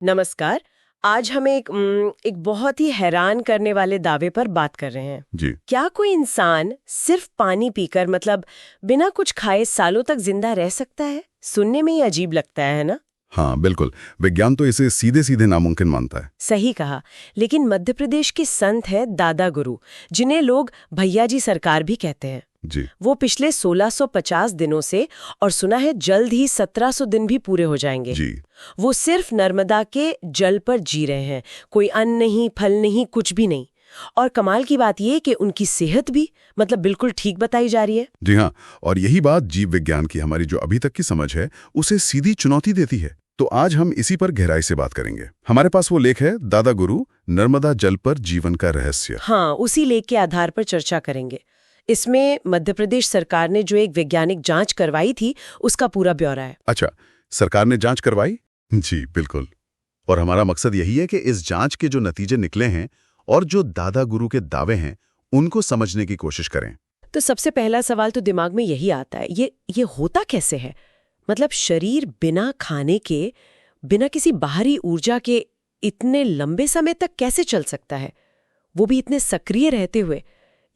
नमस्कार। आज हम एक बहुत ही हैरान करने वाले दावे पर बात कर रहे हैं। जी क्या कोई इंसान सिर्फ पानी पीकर मतलब बिना कुछ खाए सालों तक जिंदा रह सकता है? सुनने में ही अजीब लगता है ना? हाँ, बिल्कुल। विज्ञान तो इसे सीधे सीधे नामुमकिन मानता है। सही कहा। लेकिन मध्य प्रदेश के संत है दादा गुरु, जिन्हें लोग भैया जी सरकार भी कहते हैं। जी वो पिछले 1650 दिनों से, और सुना है जल्द ही 1700 दिन भी पूरे हो जाएंगे, जी वो सिर्फ नर्मदा के जल पर जी रहे हैं। कोई अन्न नहीं, फल नहीं, कुछ भी नहीं। और कमाल की बात ये कि उनकी सेहत भी मतलब बिल्कुल ठीक बताई जा रही है। जी हाँ, और यही बात जीव विज्ञान की हमारी जो अभी तक की समझ है उसे सीधी चुनौती देती है। तो आज हम इसी पर गहराई से बात करेंगे। हमारे पास वो लेख है, दादा गुरु, नर्मदा जल पर जीवन का रहस्य। हाँ, उसी लेख के आधार पर चर्चा करेंगे। इसमें मध्य प्रदेश सरकार ने जो एक वैज्ञानिक जांच करवाई थी उसका पूरा ब्यौरा है। अच्छा, सरकार ने जांच करवाई? जी बिल्कुल। और हमारा मकसद यही है कि इस जांच के जो नतीजे निकले हैं और जो दादा गुरु के दावे हैं उनको समझने की कोशिश करें। तो सबसे पहला सवाल तो दिमाग में यही आता है, ये होता कैसे है? मतलब शरीर बिना खाने के, बिना किसी बाहरी ऊर्जा के इतने लंबे समय तक कैसे चल सकता है, वो भी इतने सक्रिय रहते हुए?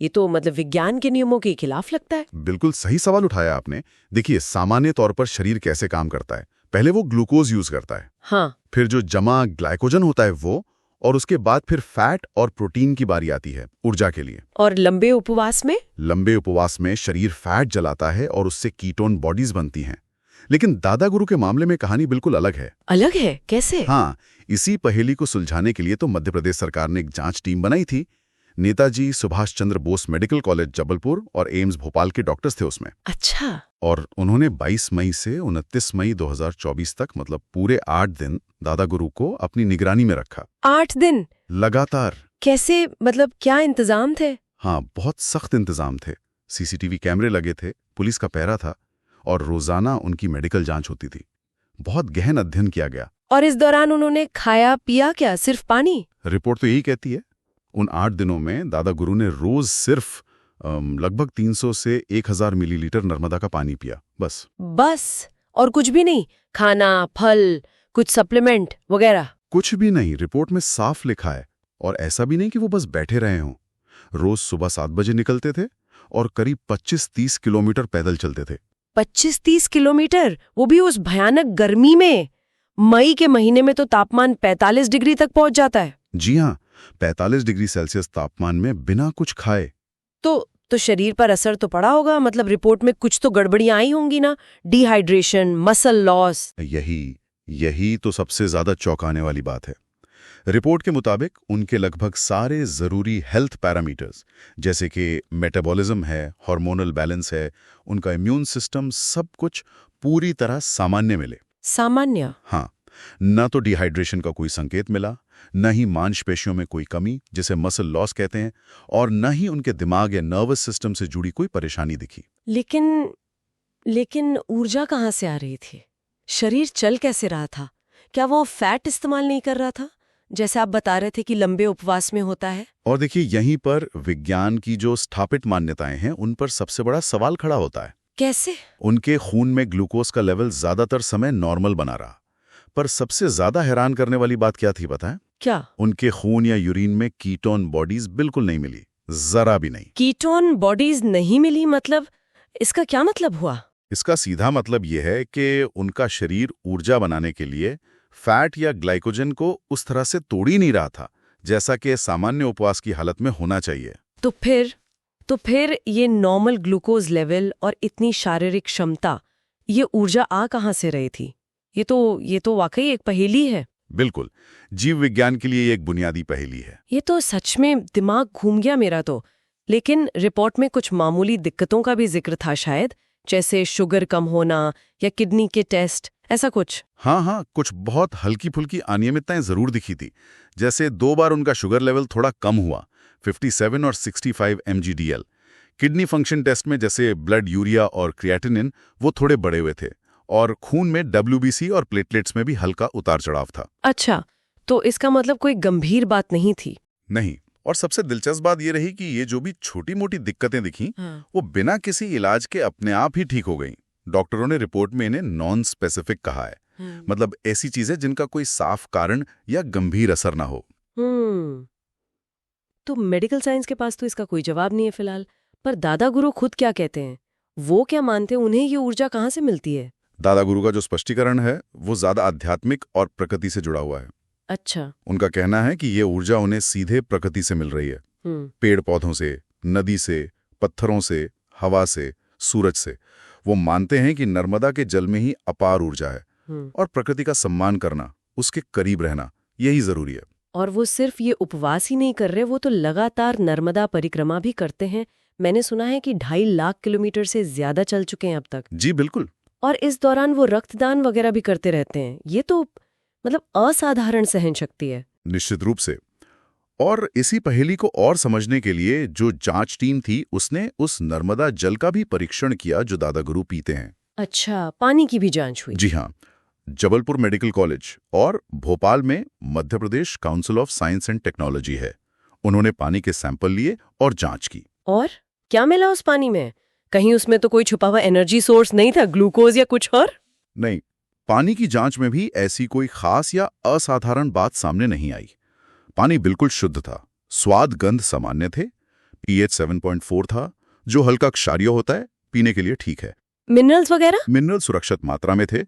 ये तो मतलब विज्ञान के नियमों के खिलाफ लगता है। बिल्कुल सही सवाल उठाया आपने। देखिए, सामान्य तौर पर शरीर कैसे काम करता है। पहले वो ग्लूकोज यूज करता है, हाँ, फिर जो जमा ग्लाइकोजन होता है वो, और उसके बाद फिर फैट और प्रोटीन की बारी आती है ऊर्जा के लिए। और लंबे उपवास में? लंबे उपवास में शरीर फैट जलाता है और उससे कीटोन बॉडीज बनती हैं। लेकिन दादा गुरु के मामले में कहानी बिल्कुल अलग है। अलग है? कैसे? हाँ, इसी पहेली को सुलझाने के लिए तो मध्य प्रदेश सरकार ने एक जांच टीम बनाई थी। नेताजी सुभाष चंद्र बोस मेडिकल कॉलेज जबलपुर और एम्स भोपाल के डॉक्टर्स थे उसमें। अच्छा। और उन्होंने 22 मई से 29 मई 2024 तक मतलब पूरे 8 दिन दादा गुरु को अपनी निगरानी में रखा। 8 दिन लगातार। कैसे? मतलब क्या इंतजाम थे? हाँ, बहुत सख्त इंतजाम थे। सीसीटीवी कैमरे लगे थे, पुलिस का पहरा था और रोजाना उनकी मेडिकल जांच होती थी। बहुत गहन अध्ययन किया गया। और इस दौरान उन्होंने खाया पिया क्या? सिर्फ पानी? रिपोर्ट तो यही कहती है। उन 8 दिनों में दादा गुरु ने रोज सिर्फ लगभग 300 से 1000 मिलीलीटर नर्मदा का पानी पिया, बस। बस? और कुछ भी नहीं? खाना, फल, कुछ सप्लीमेंट वगैरह? कुछ भी नहीं। रिपोर्ट में साफ लिखा है। और ऐसा भी नहीं कि वो बस बैठे रहे हों। रोज सुबह 7 बजे निकलते थे और करीब 25-30 किलोमीटर पैदल चलते थे। 25-30 किलोमीटर, वो भी उस भयानक गर्मी में? मई के महीने में तो तापमान 45 डिग्री तक पहुंच जाता है। जी हाँ, 45 डिग्री सेल्सियस तापमान में बिना कुछ खाए। तो शरीर पर असर तो पड़ा होगा। मतलब रिपोर्ट में कुछ तो गड़बड़ियां आई होंगी ना? Dehydration, muscle loss. यही तो सबसे ज्यादा चौंकाने वाली बात है। रिपोर्ट के मुताबिक उनके लगभग सारे जरूरी हेल्थ पैरामीटर्स, जैसे कि मेटाबॉलिज्म है, हार्मोनल बैलेंस है, उनका इम्यून सिस्टम, सब कुछ पूरी तरह सामान्य मिले। सामान्य? हाँ, न तो डिहाइड्रेशन का कोई संकेत मिला, न ही मांसपेशियों में कोई कमी जिसे मसल लॉस कहते हैं, और न ही उनके दिमाग या नर्वस सिस्टम से जुड़ी कोई परेशानी दिखी। लेकिन ऊर्जा कहाँ से आ रही थी? शरीर चल कैसे रहा था? क्या वो फैट इस्तेमाल नहीं कर रहा था, जैसे आप बता रहे थे कि लंबे उपवास में होता है? और देखिए, यहीं पर विज्ञान की जो स्थापित मान्यताएं हैं उन पर सबसे बड़ा सवाल खड़ा होता है। कैसे? उनके खून में ग्लूकोज का लेवल ज्यादातर समय नॉर्मल बना रहा, पर सबसे ज्यादा हैरान करने वाली बात क्या थी पता है? क्या? उनके खून या यूरिन में कीटोन बॉडीज बिल्कुल नहीं मिली, जरा भी नहीं। कीटोन बॉडीज नहीं मिली? मतलब इसका क्या मतलब हुआ? इसका सीधा मतलब यह है कि उनका शरीर ऊर्जा बनाने के लिए फैट या ग्लाइकोजन को उस तरह से तोड़ ही नहीं रहा था जैसा कि सामान्य उपवास की हालत में होना चाहिए। तो फिर ये नॉर्मल ग्लूकोज लेवल और इतनी शारीरिक क्षमता, ये ऊर्जा आ कहाँ से रही थी? ये तो वाकई एक पहेली है। बिल्कुल, जीव विज्ञान के लिए एक बुनियादी पहेली है। ये तो सच में दिमाग घूम गया मेरा तो। लेकिन रिपोर्ट में कुछ मामूली दिक्कतों का भी जिक्र था शायद, जैसे शुगर कम होना या किडनी के टेस्ट, ऐसा कुछ। हाँ, कुछ बहुत हल्की फुल्की अनियमितताएं जरूर दिखी थी। जैसे 2 बार उनका शुगर लेवल थोड़ा कम हुआ, 57 और 65 mgdl। किडनी फंक्शन टेस्ट में जैसे ब्लड यूरिया और क्रिएटिनिन वो थोड़े बढ़े हुए थे, और खून में WBC और प्लेटलेट्स में भी हल्का उतार चढ़ाव था। अच्छा, तो इसका मतलब कोई गंभीर बात नहीं थी? नहीं। और सबसे दिलचस्प बात ये रही कि ये जो भी छोटी मोटी दिक्कतें दिखीं, वो बिना किसी इलाज के अपने आप ही ठीक हो गईं। डॉक्टरों ने रिपोर्ट में इन्हें नॉन स्पेसिफिक कहा है, मतलब ऐसी चीजें जिनका कोई साफ कारण या गंभीर असर ना हो। तो मेडिकल साइंस के पास तो इसका कोई जवाब नहीं है फिलहाल। पर दादा गुरु खुद क्या कहते हैं? वो क्या मानते हैं? उन्हें ये ऊर्जा कहाँ से मिलती है? दादा गुरु का जो स्पष्टीकरण है वो ज्यादा आध्यात्मिक और प्रकृति से जुड़ा हुआ है। अच्छा। उनका कहना है कि ये ऊर्जा उन्हें सीधे प्रकृति से मिल रही है, पेड़ पौधों से, नदी से, पत्थरों से, हवा से, सूरज से। वो मानते हैं कि नर्मदा के जल में ही अपार ऊर्जा है और प्रकृति का सम्मान करना, उसके करीब रहना, यही जरूरी है। और वो सिर्फ ये उपवास ही नहीं कर रहे, वो तो लगातार नर्मदा परिक्रमा भी करते हैं। मैंने सुना है कि 2.5 लाख किलोमीटर से ज्यादा चल चुके हैं अब तक। जी बिल्कुल। और इस दौरान वो रक्तदान वगैरह भी करते रहते हैं। ये तो मतलब असाधारण सहन शक्ति है। निश्चित रूप से। और इसी पहेली को और समझने के लिए जो जांच टीम थी उसने उस नर्मदा जल का भी परीक्षण किया जो दादा गुरु पीते हैं। अच्छा, पानी की भी जांच हुई? जी हाँ, जबलपुर मेडिकल कॉलेज और भोपाल में Madhya Pradesh council of science and technology है। उन्होंने पानी के सैंपल लिए और जांच की। और क्या मिला उस पानी में? कहीं उसमें तो कोई छुपा हुआ एनर्जी सोर्स नहीं था, ग्लूकोज या कुछ और? नहीं, पानी की जांच में भी ऐसी कोई खास या असाधारण बात सामने नहीं आई। पानी बिल्कुल शुद्ध था, स्वाद गंध सामान्य थे, पीएच 7.4 था, जो हल्का क्षारीय होता है, पीने के लिए ठीक है। मिनरल्स वगैरह? मिनरल सुरक्षित मात्रा में थे।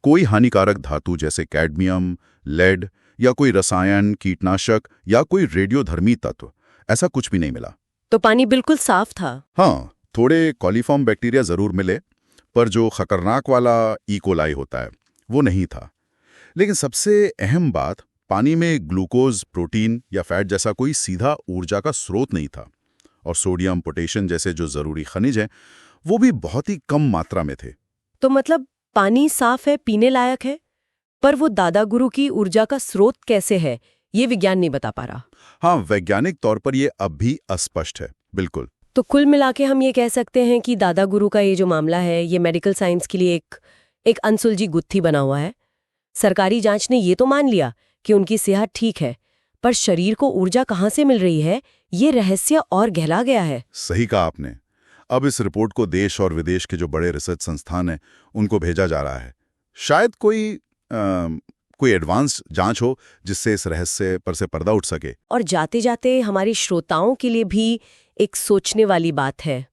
कोई हानिकारक धातु जैसे कैडमियम, लेड या कोई रसायन, कीटनाशक या कोई रेडियोधर्मी तत्व, ऐसा कुछ भी नहीं मिला। तो पानी बिल्कुल साफ था? हाँ, थोड़े कॉलीफॉर्म बैक्टीरिया जरूर मिले, पर जो खतरनाक वाला ई-कोलाई होता है वो नहीं था। लेकिन सबसे अहम बात, पानी में ग्लूकोज, प्रोटीन या फैट जैसा कोई सीधा ऊर्जा का स्रोत नहीं था। और सोडियम, पोटेशियम जैसे जो जरूरी खनिज हैं वो भी बहुत ही कम मात्रा में थे। तो मतलब पानी साफ है, पीने लायक है, पर वो दादा गुरु की ऊर्जा का स्रोत कैसे है ये विज्ञान नहीं बता पा रहा। हाँ, वैज्ञानिक तौर पर ये अब भी अस्पष्ट है। बिल्कुल। तो कुल मिला के हम ये कह सकते हैं कि दादा गुरु का ये जो मामला है ये मेडिकल साइंस के लिए एक अनसुलझी गुत्थी बना हुआ है। सरकारी जांच ने ये तो मान लिया कि उनकी सेहत ठीक है, पर शरीर को ऊर्जा कहाँ से मिल रही है ये रहस्य और गहरा गया है। सही कहा आपने। अब इस रिपोर्ट को देश और विदेश के जो बड़े रिसर्च संस्थान हैं उनको भेजा जा रहा है। शायद कोई एडवांस जांच हो जिससे इस रहस्य पर से पर्दा उठ सके। और जाते जाते हमारी श्रोताओं के लिए भी एक सोचने वाली बात है,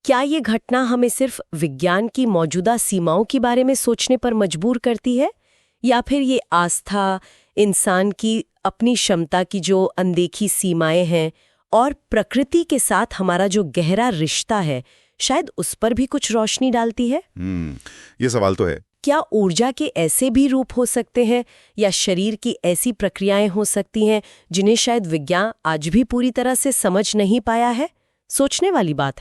क्या ये घटना हमें सिर्फ विज्ञान की मौजूदा सीमाओं के बारे में सोचने पर मजबूर करती है, या फिर ये आस्था, इंसान की अपनी क्षमता की जो अनदेखी सीमाएं हैं और प्रकृति के साथ हमारा जो गहरा रिश्ता है, शायद उस पर भी कुछ रोशनी डालती है? ये सवाल तो है। क्या ऊर्जा के ऐसे भी रूप हो सकते हैं या शरीर की ऐसी प्रक्रियाएं हो सकती हैं जिन्हें शायद विज्ञान आज भी पूरी तरह से समझ नहीं पाया है? सोचने वाली बात है।